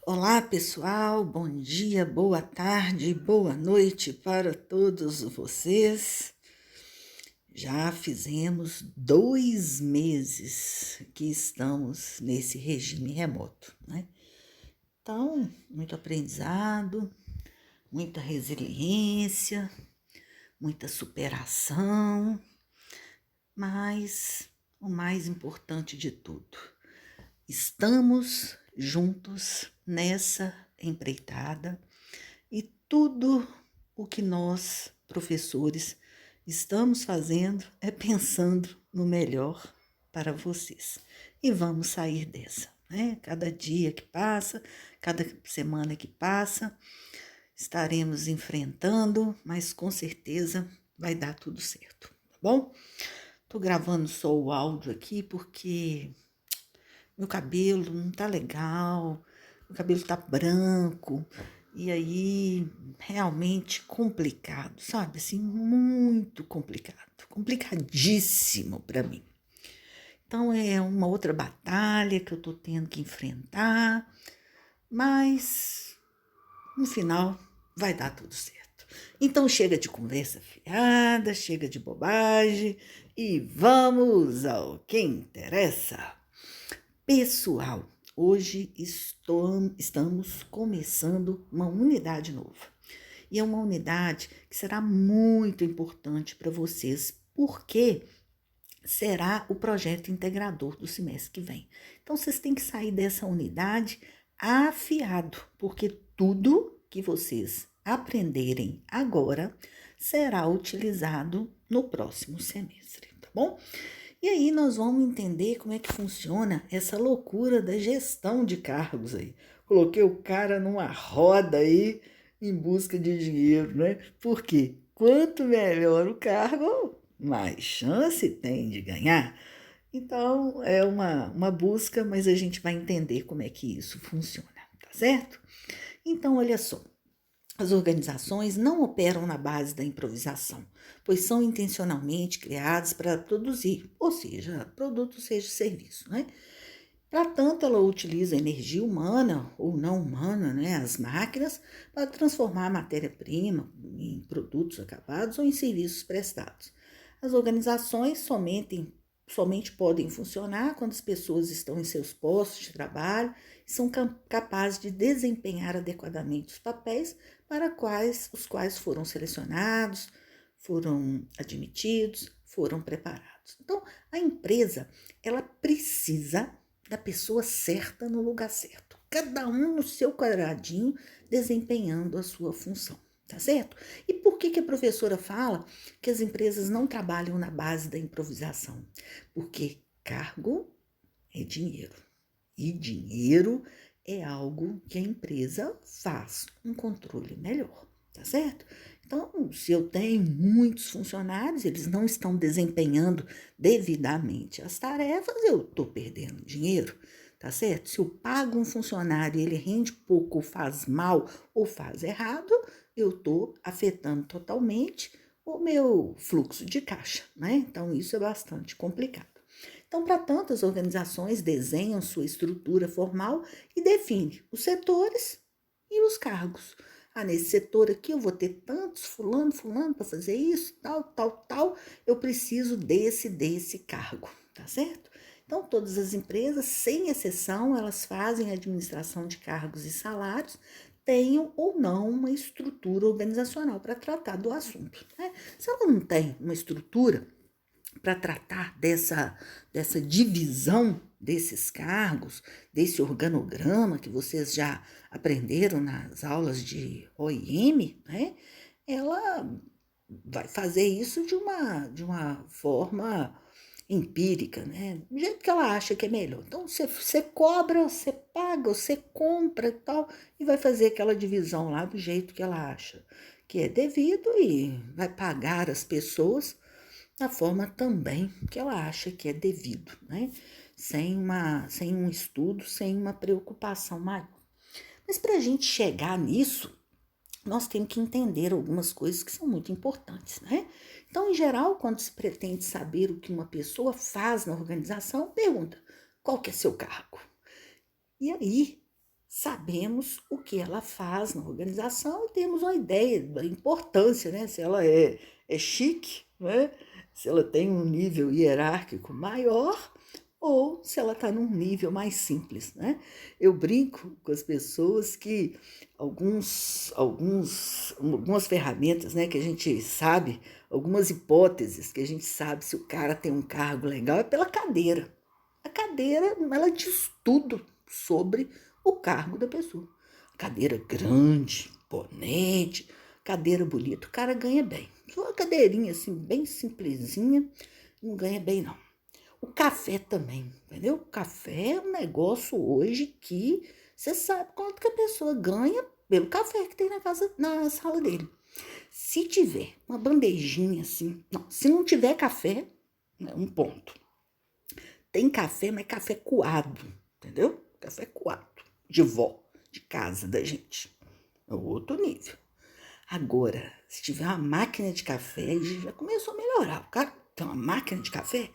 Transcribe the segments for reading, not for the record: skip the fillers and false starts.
Olá, pessoal. Bom dia, boa tarde, boa noite para todos vocês. Já fizemos 2 meses que estamos nesse regime remoto, né? Então, muito aprendizado, muita resiliência, muita superação, mas o mais importante de tudo, estamos juntos nessa empreitada. E tudo o que nós, professores, estamos fazendo é pensando no melhor para vocês. E vamos sair dessa, né? Cada dia que passa, cada semana que passa, estaremos enfrentando, mas com certeza vai dar tudo certo, tá bom? Tô gravando só o áudio aqui porque meu cabelo não tá legal, meu cabelo tá branco, e aí realmente complicado, sabe? Assim, muito complicado, complicadíssimo para mim. Então é uma outra batalha que eu tô tendo que enfrentar, mas no final vai dar tudo certo. Então chega de conversa fiada, chega de bobagem e vamos ao que interessa. Pessoal, hoje estamos começando uma unidade nova. E é uma unidade que será muito importante para vocês, porque será o projeto integrador do semestre que vem. Então, vocês têm que sair dessa unidade afiado, porque tudo que vocês aprenderem agora será utilizado no próximo semestre, tá bom? E aí nós vamos entender como é que funciona essa loucura da gestão de cargos aí. Coloquei o cara numa roda aí em busca de dinheiro, né? Por quê? Quanto melhor o cargo, mais chance tem de ganhar. Então é uma busca, mas a gente vai entender como é que isso funciona, tá certo? Então, olha só. As organizações não operam na base da improvisação, pois são intencionalmente criadas para produzir, ou seja, produto, seja serviço, né? Para tanto, ela utiliza energia humana ou não humana, né, as máquinas, para transformar a matéria-prima em produtos acabados ou em serviços prestados. As organizações somente podem funcionar quando as pessoas estão em seus postos de trabalho e são capazes de desempenhar adequadamente os papéis para os quais foram selecionados, foram admitidos, foram preparados. Então, a empresa, ela precisa da pessoa certa no lugar certo. Cada um no seu quadradinho, desempenhando a sua função, tá certo? E por que a professora fala que as empresas não trabalham na base da improvisação? Porque cargo é dinheiro. E dinheiro é algo que a empresa faz um controle melhor, tá certo? Então, se eu tenho muitos funcionários, eles não estão desempenhando devidamente as tarefas, eu estou perdendo dinheiro, tá certo? Se eu pago um funcionário e ele rende pouco, ou faz mal, ou faz errado, eu estou afetando totalmente o meu fluxo de caixa, né? Então, isso é bastante complicado. Então, para tantas organizações desenham sua estrutura formal e definem os setores e os cargos. Ah, nesse setor aqui eu vou ter tantos fulano para fazer isso, tal, eu preciso desse cargo, tá certo? Então, todas as empresas, sem exceção, elas fazem administração de cargos e salários, tenham ou não uma estrutura organizacional para tratar do assunto, né? Se ela não tem uma estrutura para tratar dessa divisão desses cargos, desse organograma que vocês já aprenderam nas aulas de OIM, né? Ela vai fazer isso de uma forma empírica, né? Do jeito que ela acha que é melhor. Então, você cobra, você paga, você compra e tal, e vai fazer aquela divisão lá do jeito que ela acha que é devido e vai pagar as pessoas da forma também que ela acha que é devido, né? Sem um estudo, sem uma preocupação maior. Mas para a gente chegar nisso, nós temos que entender algumas coisas que são muito importantes, né? Então, em geral, quando se pretende saber o que uma pessoa faz na organização, pergunta: qual que é seu cargo? E aí, sabemos o que ela faz na organização e temos uma ideia da importância, né? Se ela é chique, né? Se ela tem um nível hierárquico maior ou se ela está num nível mais simples, né? Eu brinco com as pessoas que algumas ferramentas, né, que a gente sabe, algumas hipóteses que a gente sabe se o cara tem um cargo legal é pela cadeira. A cadeira, ela diz tudo sobre o cargo da pessoa. Cadeira grande, imponente, cadeira bonita, o cara ganha bem. Só uma cadeirinha assim, bem simplesinha, não ganha bem não. O café também, entendeu? O café é um negócio hoje que você sabe quanto que a pessoa ganha pelo café que tem na sala dele. Se tiver uma bandejinha assim, não, se não tiver café, é um ponto. Tem café, mas café coado, entendeu? Café coado, de vó, de casa da gente. É outro nível. Agora, se tiver uma máquina de café, já começou a melhorar. O cara tem uma máquina de café,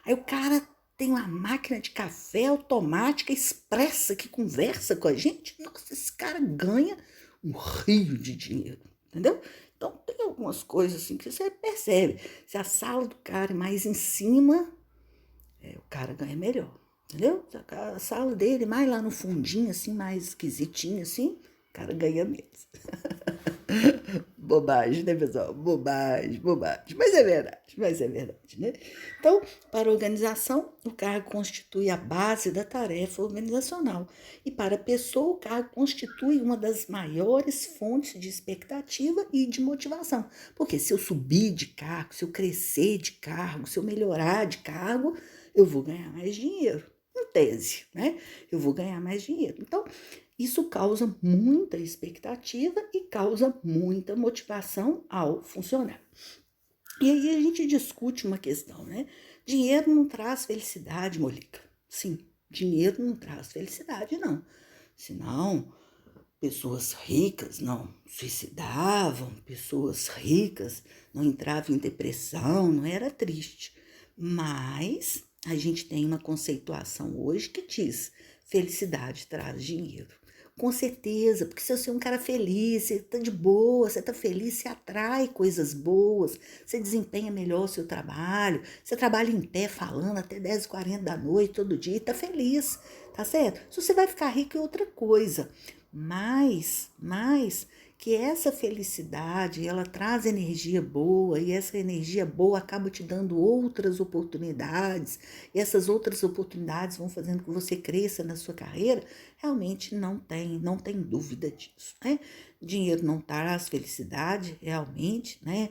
aí o cara tem uma máquina de café automática, expressa, que conversa com a gente. Nossa, esse cara ganha um rio de dinheiro, entendeu? Então, tem algumas coisas assim que você percebe. Se a sala do cara é mais em cima, o cara ganha melhor, entendeu? A sala dele mais lá no fundinho, assim, mais esquisitinho, assim, o cara ganha menos. Bobagem, né, pessoal? Bobagem, bobagem. Mas é verdade, né? Então, para a organização, o cargo constitui a base da tarefa organizacional. E para a pessoa, o cargo constitui uma das maiores fontes de expectativa e de motivação. Porque se eu subir de cargo, se eu crescer de cargo, se eu melhorar de cargo, eu vou ganhar mais dinheiro. Em tese, né? Eu vou ganhar mais dinheiro. Então, isso causa muita expectativa e causa muita motivação ao funcionário. E aí a gente discute uma questão, né? Dinheiro não traz felicidade, Molica. Sim, dinheiro não traz felicidade, não. Senão, pessoas ricas não suicidavam, pessoas ricas não entravam em depressão, não era triste. Mas a gente tem uma conceituação hoje que diz: felicidade traz dinheiro. Com certeza, porque se você é um cara feliz, você tá de boa, você tá feliz, você atrai coisas boas, você desempenha melhor o seu trabalho, você trabalha em pé falando até 10h40 da noite todo dia e tá feliz, tá certo? Se você vai ficar rico é outra coisa, mas que essa felicidade, ela traz energia boa e essa energia boa acaba te dando outras oportunidades e essas outras oportunidades vão fazendo que você cresça na sua carreira, realmente não tem dúvida disso, né? Dinheiro não traz felicidade, realmente, né?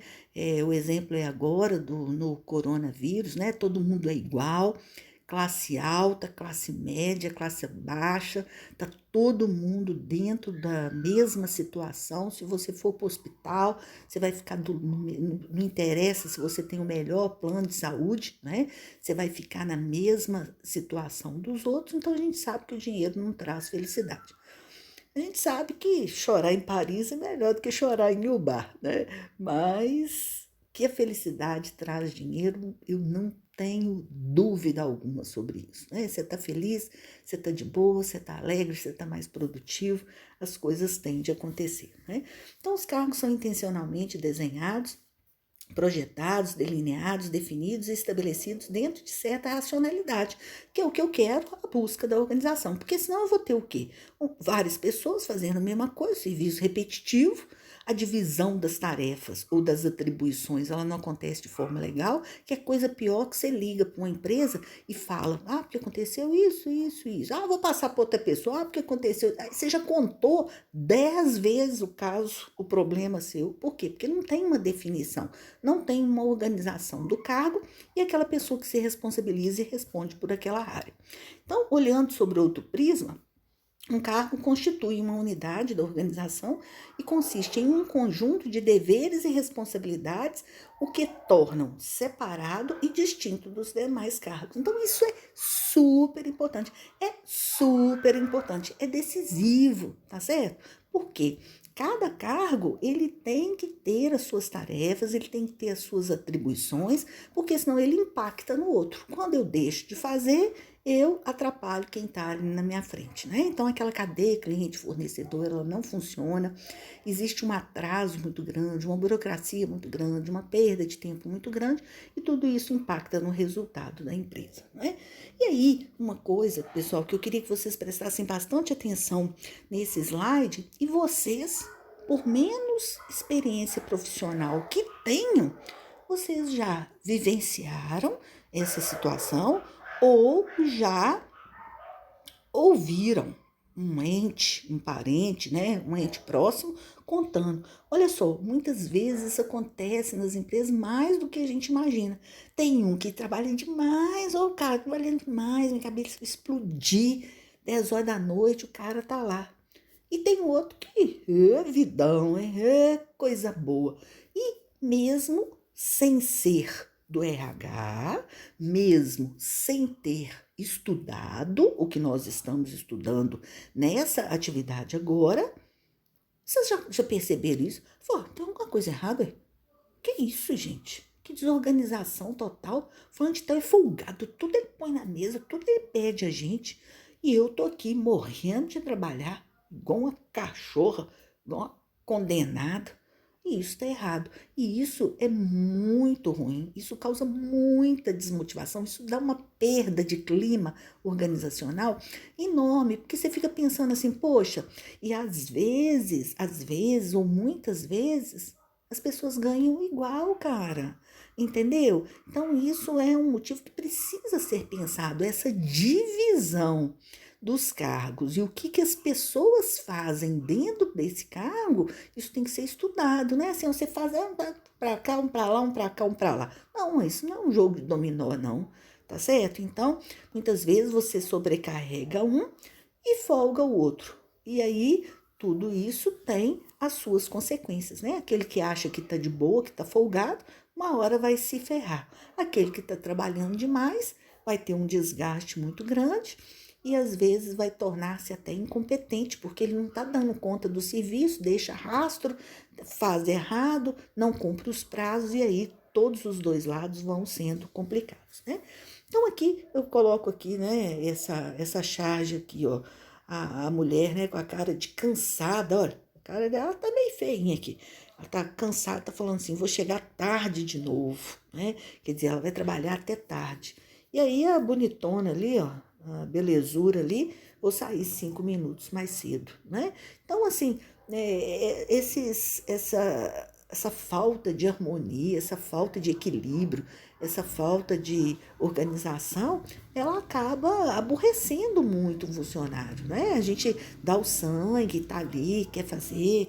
O exemplo é agora no coronavírus, né? Todo mundo é igual, classe alta, classe média, classe baixa, tá todo mundo dentro da mesma situação. Se você for para o hospital, você vai ficar não interessa se você tem o melhor plano de saúde, né? Você vai ficar na mesma situação dos outros. Então a gente sabe que o dinheiro não traz felicidade. A gente sabe que chorar em Paris é melhor do que chorar em Ubar, né? Mas que a felicidade traz dinheiro, eu não tenho dúvida alguma sobre isso, né? Você está feliz, você está de boa, você está alegre, você está mais produtivo, as coisas tendem a acontecer, né? Então, os cargos são intencionalmente desenhados, projetados, delineados, definidos e estabelecidos dentro de certa racionalidade, que é o que eu quero, a busca da organização. Porque senão eu vou ter o quê? Várias pessoas fazendo a mesma coisa, serviço repetitivo, a divisão das tarefas ou das atribuições, ela não acontece de forma legal, que é coisa pior que você liga para uma empresa e fala, porque aconteceu isso, isso, isso. Vou passar para outra pessoa, porque aconteceu. Aí você já contou 10 vezes o caso, o problema seu. Por quê? Porque não tem uma definição, não tem uma organização do cargo e aquela pessoa que se responsabiliza e responde por aquela área. Então, olhando sobre outro prisma, um cargo constitui uma unidade da organização e consiste em um conjunto de deveres e responsabilidades, o que tornam separado e distinto dos demais cargos. Então, isso é super importante, é decisivo, tá certo? Por quê? Cada cargo, ele tem que ter as suas tarefas, ele tem que ter as suas atribuições, porque senão ele impacta no outro. Quando eu deixo de fazer, eu atrapalho quem está ali na minha frente, né? Então, aquela cadeia cliente-fornecedor, ela não funciona, existe um atraso muito grande, uma burocracia muito grande, uma perda de tempo muito grande, e tudo isso impacta no resultado da empresa, né? E aí, uma coisa, pessoal, que eu queria que vocês prestassem bastante atenção nesse slide, e vocês, por menos experiência profissional que tenham, vocês já vivenciaram essa situação ou já ouviram um ente, um parente, né, um ente próximo contando. Olha só, muitas vezes isso acontece nas empresas mais do que a gente imagina. Tem um que trabalha demais, ó, o cara trabalhando demais, minha cabeça vai explodir, 10 horas da noite, o cara tá lá. E tem outro que é vidão, é coisa boa. E mesmo sem ser do RH, mesmo sem ter estudado o que nós estamos estudando nessa atividade agora, vocês já perceberam isso? Pô, tem alguma coisa errada? Que isso, gente? Que desorganização total. Fulano de tal é folgado, tudo ele põe na mesa, tudo ele pede a gente. E eu tô aqui morrendo de trabalhar, igual uma cachorra, igual uma condenada. E isso tá errado. E isso é muito ruim. Isso causa muita desmotivação. Isso dá uma perda de clima organizacional enorme. Porque você fica pensando assim, poxa, e às vezes, ou muitas vezes, as pessoas ganham igual, cara. Entendeu? Então, isso é um motivo que precisa ser pensado, essa divisão dos cargos e o que as pessoas fazem dentro desse cargo, isso tem que ser estudado, né? Assim, você faz para cá, um para lá, um para cá, um para lá. Não, isso não é um jogo de dominó, não, tá certo? Então, muitas vezes você sobrecarrega um e folga o outro. E aí, tudo isso tem as suas consequências, né? Aquele que acha que tá de boa, que tá folgado, uma hora vai se ferrar. Aquele que tá trabalhando demais vai ter um desgaste muito grande e às vezes vai tornar-se até incompetente, porque ele não está dando conta do serviço, deixa rastro, faz errado, não cumpre os prazos e aí todos os dois lados vão sendo complicados, né? Então aqui eu coloco aqui, né, essa charge aqui, ó, a mulher, né, com a cara de cansada, olha, a cara dela tá meio feinha aqui. Ela tá cansada, tá falando assim, vou chegar tarde de novo, né? Quer dizer, ela vai trabalhar até tarde. E aí a bonitona ali, ó, a belezura ali, vou sair 5 minutos mais cedo, né? Então, assim, essa falta de harmonia, essa falta de equilíbrio, essa falta de organização, ela acaba aborrecendo muito o funcionário, né? A gente dá o sangue, tá ali, quer fazer,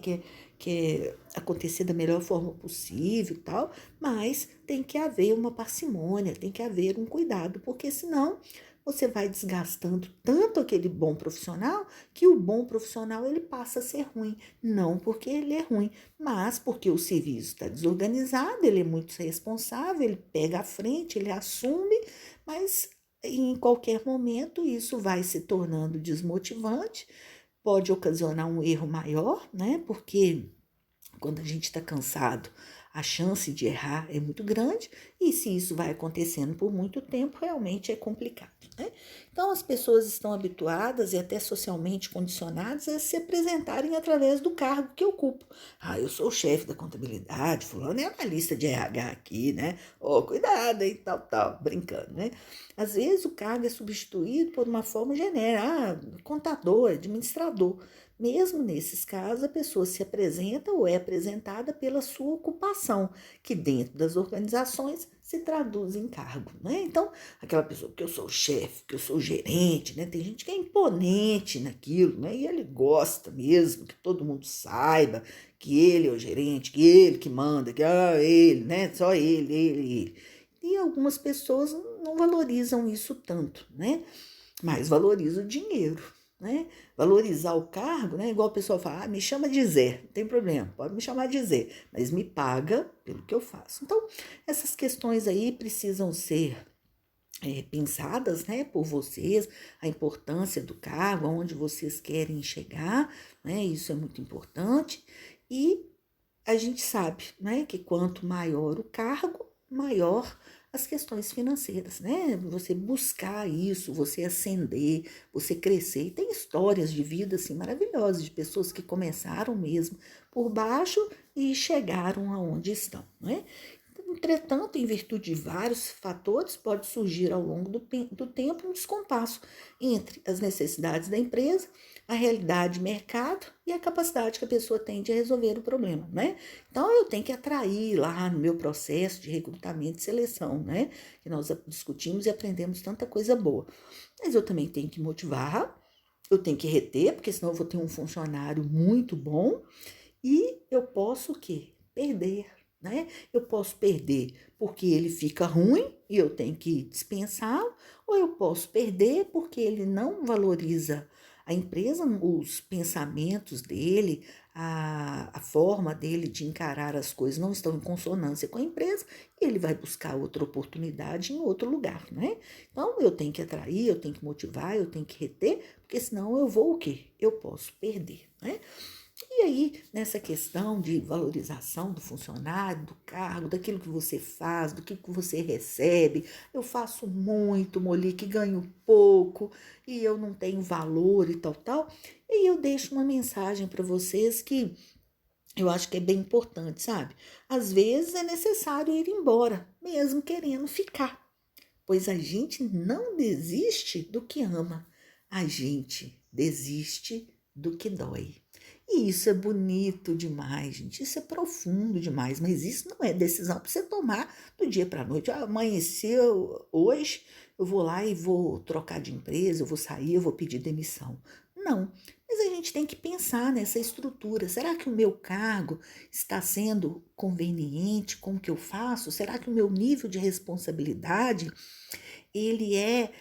quer acontecer da melhor forma possível e tal, mas tem que haver uma parcimônia, tem que haver um cuidado, porque senão você vai desgastando tanto aquele bom profissional que o bom profissional ele passa a ser ruim. Não porque ele é ruim, mas porque o serviço está desorganizado, ele é muito responsável, ele pega a frente, ele assume, mas em qualquer momento isso vai se tornando desmotivante, pode ocasionar um erro maior, né? Porque quando a gente está cansado, a chance de errar é muito grande e se isso vai acontecendo por muito tempo, realmente é complicado, né? Então, as pessoas estão habituadas e até socialmente condicionadas a se apresentarem através do cargo que ocupam. Ah, eu sou o chefe da contabilidade, fulano é analista de RH aqui, né? Oh, cuidado aí, tal, brincando, né? Às vezes o cargo é substituído por uma forma genérica, contador, administrador. Mesmo nesses casos, a pessoa se apresenta ou é apresentada pela sua ocupação, que dentro das organizações se traduz em cargo, né? Então, aquela pessoa que eu sou o chefe, que eu sou o gerente, né? Tem gente que é imponente naquilo, né? E ele gosta mesmo que todo mundo saiba que ele é o gerente, que ele que manda, que ele, né? Só ele. E algumas pessoas não valorizam isso tanto, né? Mas valorizam o dinheiro, né? Valorizar o cargo, né? Igual o pessoal fala, me chama de Zé, não tem problema, pode me chamar de Zé, mas me paga pelo que eu faço. Então, essas questões aí precisam ser pensadas, né, por vocês, a importância do cargo, aonde vocês querem chegar, né? Isso é muito importante. E a gente sabe, né, que quanto maior o cargo, maior as questões financeiras, né? Você buscar isso, você ascender, você crescer. E tem histórias de vida assim maravilhosas de pessoas que começaram mesmo por baixo e chegaram aonde estão, né? Entretanto, em virtude de vários fatores, pode surgir ao longo do tempo um descompasso entre as necessidades da empresa, a realidade de mercado e a capacidade que a pessoa tem de resolver o problema, né? Então, eu tenho que atrair lá no meu processo de recrutamento e seleção, né? Que nós discutimos e aprendemos tanta coisa boa. Mas eu também tenho que motivar, eu tenho que reter, porque senão eu vou ter um funcionário muito bom e eu posso o quê? Perder, né? Eu posso perder porque ele fica ruim e eu tenho que dispensá-lo, ou eu posso perder porque ele não valoriza a empresa, os pensamentos dele, a forma dele de encarar as coisas não estão em consonância com a empresa e ele vai buscar outra oportunidade em outro lugar, né? Então eu tenho que atrair, eu tenho que motivar, eu tenho que reter, porque senão eu vou o quê? Eu posso perder, né? E aí, nessa questão de valorização do funcionário, do cargo, daquilo que você faz, do que você recebe, eu faço muito, Monique, ganho pouco e eu não tenho valor e tal, tal. E eu deixo uma mensagem para vocês que eu acho que é bem importante, sabe? Às vezes é necessário ir embora, mesmo querendo ficar, pois a gente não desiste do que ama, a gente desiste do que dói. E isso é bonito demais, gente. Isso é profundo demais, mas isso não é decisão para você tomar do dia para a noite. Ah, amanheceu hoje, eu vou lá e vou trocar de empresa, eu vou sair, eu vou pedir demissão. Não, mas a gente tem que pensar nessa estrutura. Será que o meu cargo está sendo conveniente com o que eu faço? Será que o meu nível de responsabilidade ele é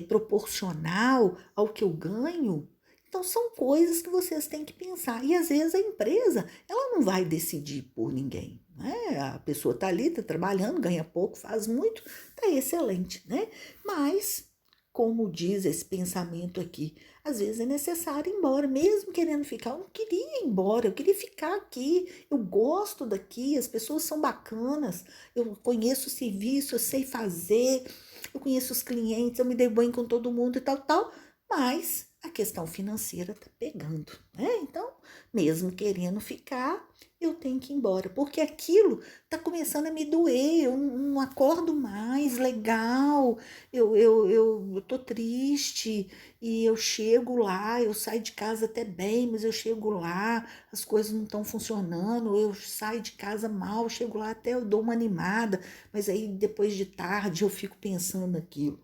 proporcional ao que eu ganho? Então, são coisas que vocês têm que pensar. E às vezes a empresa, ela não vai decidir por ninguém, né? A pessoa está ali, está trabalhando, ganha pouco, faz muito, está excelente, né? Mas, como diz esse pensamento aqui, às vezes é necessário ir embora, mesmo querendo ficar. Eu não queria ir embora, eu queria ficar aqui. Eu gosto daqui, as pessoas são bacanas, eu conheço o serviço, eu sei fazer, eu conheço os clientes, eu me dei bem com todo mundo e tal, tal, mas a questão financeira tá pegando, né? Então, mesmo querendo ficar, eu tenho que ir embora, porque aquilo tá começando a me doer, eu não acordo mais legal, eu tô triste, e eu chego lá, eu saio de casa até bem, mas eu chego lá, as coisas não estão funcionando, eu saio de casa mal, chego lá até eu dou uma animada, mas aí depois de tarde eu fico pensando naquilo.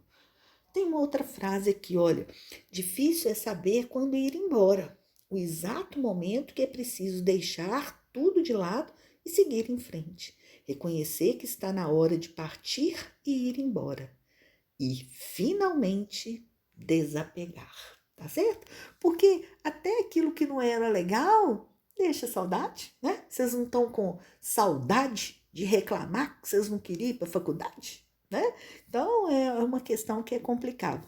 Tem uma outra frase aqui, olha, difícil é saber quando ir embora, o exato momento que é preciso deixar tudo de lado e seguir em frente, reconhecer que está na hora de partir e ir embora e finalmente desapegar, tá certo? Porque até aquilo que não era legal deixa saudade, né? Vocês não estão com saudade de reclamar que vocês não queriam ir para a faculdade, né? Então é uma questão que é complicada.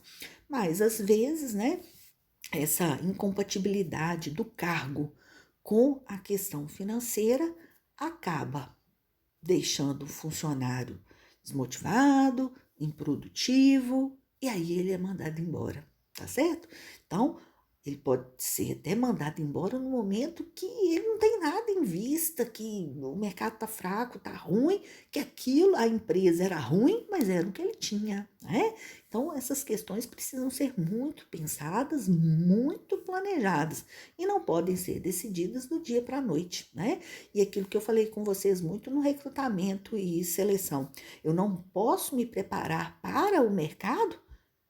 Mas às vezes, né, essa incompatibilidade do cargo com a questão financeira acaba deixando o funcionário desmotivado, improdutivo, e aí ele é mandado embora, tá certo? Então, ele pode ser até mandado embora no momento que ele não tem nada em vista, que o mercado tá fraco, tá ruim, que aquilo, a empresa era ruim, mas era o que ele tinha, né? Então, essas questões precisam ser muito pensadas, muito planejadas e não podem ser decididas do dia para a noite, né? E aquilo que eu falei com vocês muito no recrutamento e seleção, eu não posso me preparar para o mercado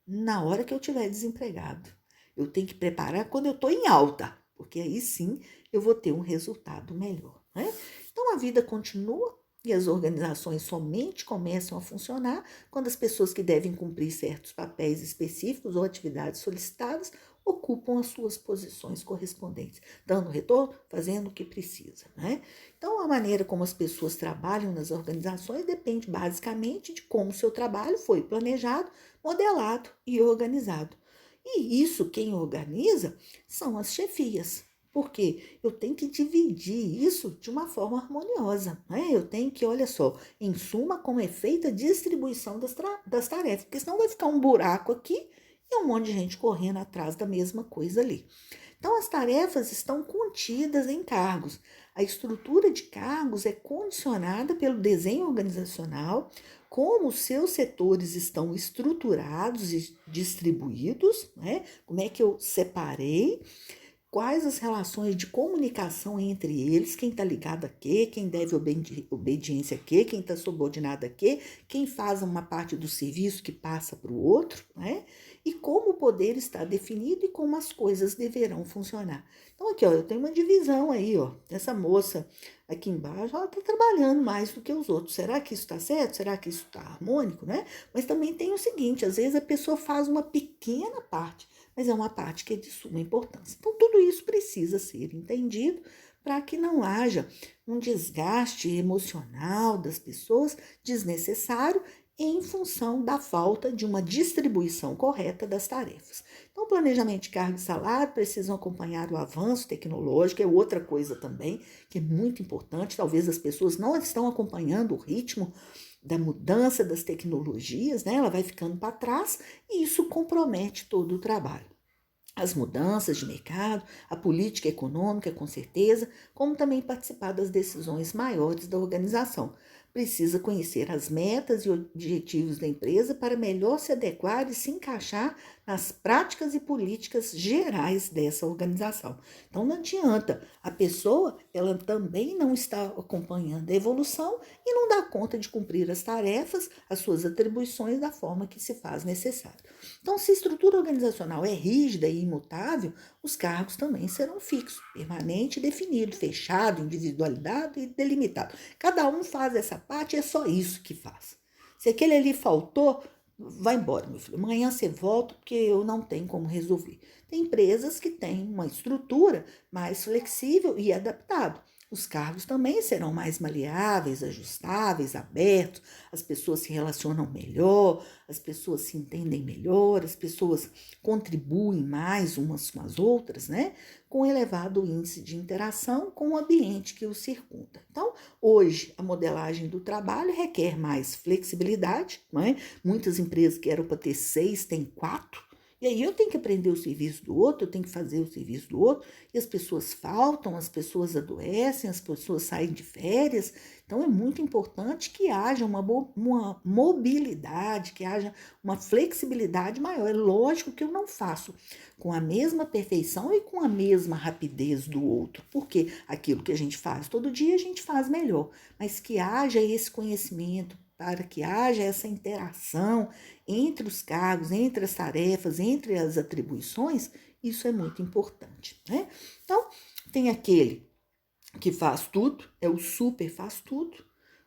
na hora que eu estiver desempregado. Eu tenho que preparar quando eu estou em alta, porque aí sim eu vou ter um resultado melhor, né? Então a vida continua e as organizações somente começam a funcionar quando as pessoas que devem cumprir certos papéis específicos ou atividades solicitadas ocupam as suas posições correspondentes, dando retorno, fazendo o que precisa, né? Então, a maneira como as pessoas trabalham nas organizações depende basicamente de como o seu trabalho foi planejado, modelado e organizado. E isso quem organiza são as chefias, Porque eu tenho que dividir isso de uma forma harmoniosa, né? Eu tenho que, olha só, em suma, como é feita a distribuição das tarefas, porque senão vai ficar um buraco aqui e um monte de gente correndo atrás da mesma coisa ali. Então, as tarefas estão contidas em cargos. A estrutura de cargos é condicionada pelo desenho organizacional, como os seus setores estão estruturados e distribuídos, né? Como é que eu separei, quais as relações de comunicação entre eles, quem está ligado a quê, quem deve obediência a quê, quem está subordinado a quê, quem faz uma parte do serviço que passa para o outro, né? E como o poder está definido e como as coisas deverão funcionar. Então aqui, ó, eu tenho uma divisão aí, ó, essa moça aqui embaixo, ela está trabalhando mais do que os outros. Será que isso está certo? Será que isso está harmônico, né? Mas também tem o seguinte, às vezes a pessoa faz uma pequena parte, mas é uma parte que é de suma importância. Então, tudo isso precisa ser entendido para que não haja um desgaste emocional das pessoas desnecessário em função da falta de uma distribuição correta das tarefas. Então, o planejamento de carga e salário precisam acompanhar o avanço tecnológico, é outra coisa também que é muito importante. Talvez as pessoas não estão acompanhando o ritmo da mudança das tecnologias, né? Ela vai ficando para trás e isso compromete todo o trabalho. As mudanças de mercado, a política econômica, com certeza, como também participar das decisões maiores da organização. Precisa conhecer as metas e objetivos da empresa para melhor se adequar e se encaixar nas práticas e políticas gerais dessa organização. Então não adianta, a pessoa ela também não está acompanhando a evolução e não dá conta de cumprir as tarefas, as suas atribuições da forma que se faz necessário. Então, se a estrutura organizacional é rígida e imutável, os cargos também serão fixos, permanente, definido, fechado, individualizado e delimitado. Cada um faz essa parte, é só isso que faz. Se aquele ali faltou, vai embora, meu filho. Amanhã você volta porque eu não tenho como resolver. Tem empresas que têm uma estrutura mais flexível e adaptada. Os cargos também serão mais maleáveis, ajustáveis, abertos, as pessoas se relacionam melhor, as pessoas se entendem melhor, as pessoas contribuem mais umas com as outras, né? Com elevado índice de interação com o ambiente que os circunda. Então, hoje, a modelagem do trabalho requer mais flexibilidade, né? Muitas empresas que eram para ter 6, têm 4. E aí eu tenho que aprender o serviço do outro, eu tenho que fazer o serviço do outro, e as pessoas faltam, as pessoas adoecem, as pessoas saem de férias. Então é muito importante que haja uma mobilidade, que haja uma flexibilidade maior. É lógico que eu não faço com a mesma perfeição e com a mesma rapidez do outro, porque aquilo que a gente faz todo dia a gente faz melhor, mas que haja esse conhecimento, para que haja essa interação entre os cargos, entre as tarefas, entre as atribuições, isso é muito importante, né? Então, tem aquele que faz tudo, é o super faz tudo,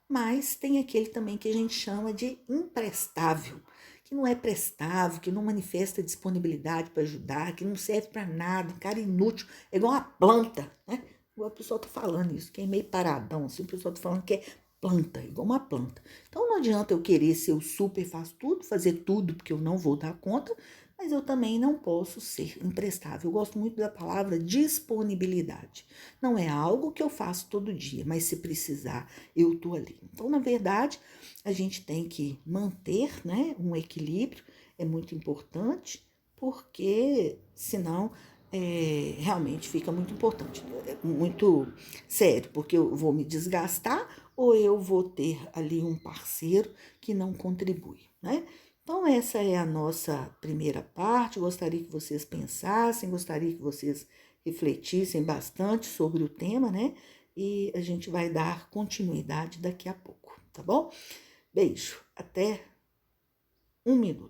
mas tem aquele também que a gente chama de imprestável, que não é prestável, que não manifesta disponibilidade para ajudar, que não serve para nada, um cara inútil, é igual uma planta, né? Igual a pessoa tá falando isso, que é meio paradão, assim, o pessoal tá falando que é planta, igual uma planta. Então não adianta eu querer ser o super faz tudo, fazer tudo porque eu não vou dar conta, mas eu também não posso ser imprestável. Eu gosto muito da palavra disponibilidade. Não é algo que eu faço todo dia, mas se precisar, eu tô ali. Então, na verdade, a gente tem que manter, né, um equilíbrio, é muito importante, porque senão realmente fica muito importante, muito sério, porque eu vou me desgastar ou eu vou ter ali um parceiro que não contribui, né? Então, essa é a nossa primeira parte. Gostaria que vocês pensassem, gostaria que vocês refletissem bastante sobre o tema, né? E a gente vai dar continuidade daqui a pouco, tá bom? Beijo, até 1 minuto.